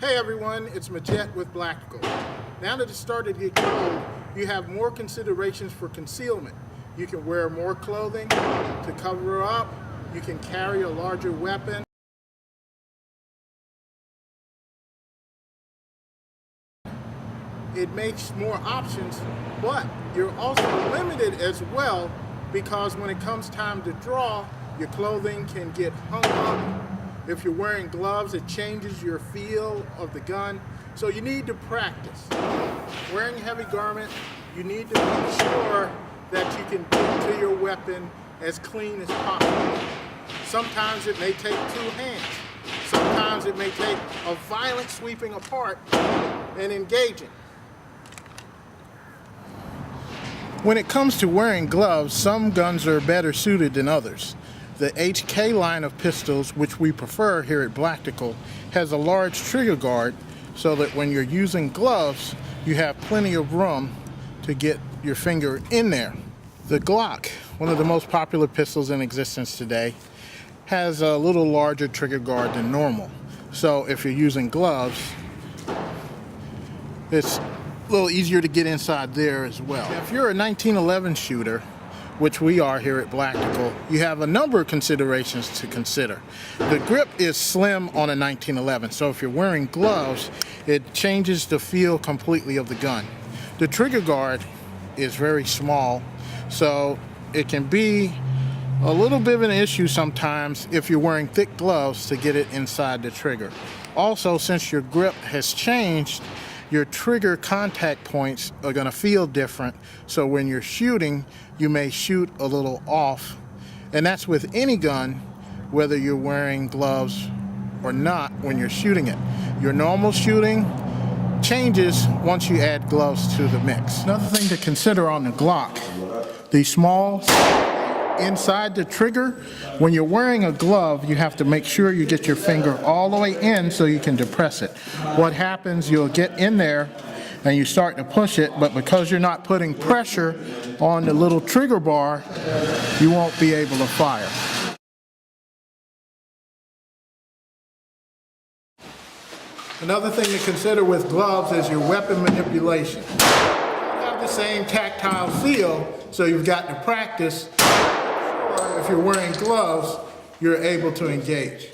Hey everyone, it's Majet with Blactical. Now that it's started to get cold, you have more considerations for concealment. You can wear more clothing to cover up, you can carry a larger weapon. It makes more options, but you're also limited as well because when it comes time to draw, your clothing can get hung up. If you're wearing gloves, it changes your feel of the gun. So you need to practice. Wearing a heavy garment, you need to make sure that you can get to your weapon as clean as possible. Sometimes it may take two hands. Sometimes it may take a violent sweeping apart and engaging. When it comes to wearing gloves, some guns are better suited than others. The HK line of pistols, which we prefer here at Blactical, has a large trigger guard so that when you're using gloves, you have plenty of room to get your finger in there. The Glock, one of the most popular pistols in existence today, has a little larger trigger guard than normal. So if you're using gloves, it's a little easier to get inside there as well. If you're a 1911 shooter, which we are here at Blactical, you have a number of considerations to consider. The grip is slim on a 1911, so if you're wearing gloves, it changes the feel completely of the gun. The trigger guard is very small, so it can be a little bit of an issue sometimes if you're wearing thick gloves to get it inside the trigger. Also, since your grip has changed, your trigger contact points are going to feel different, so when you're shooting, you may shoot a little off. And that's with any gun, whether you're wearing gloves or not when you're shooting it. Your normal shooting changes once you add gloves to the mix. Another thing to consider on the Glock, the small inside the trigger, when you're wearing a glove, you have to make sure you get your finger all the way in so you can depress it. What happens, you'll get in there and you start to push it, but because you're not putting pressure on the little trigger bar, you won't be able to fire. Another thing to consider with gloves is your weapon manipulation. You don't have the same tactile feel, so you've got to practice. If you're wearing gloves, you're able to engage.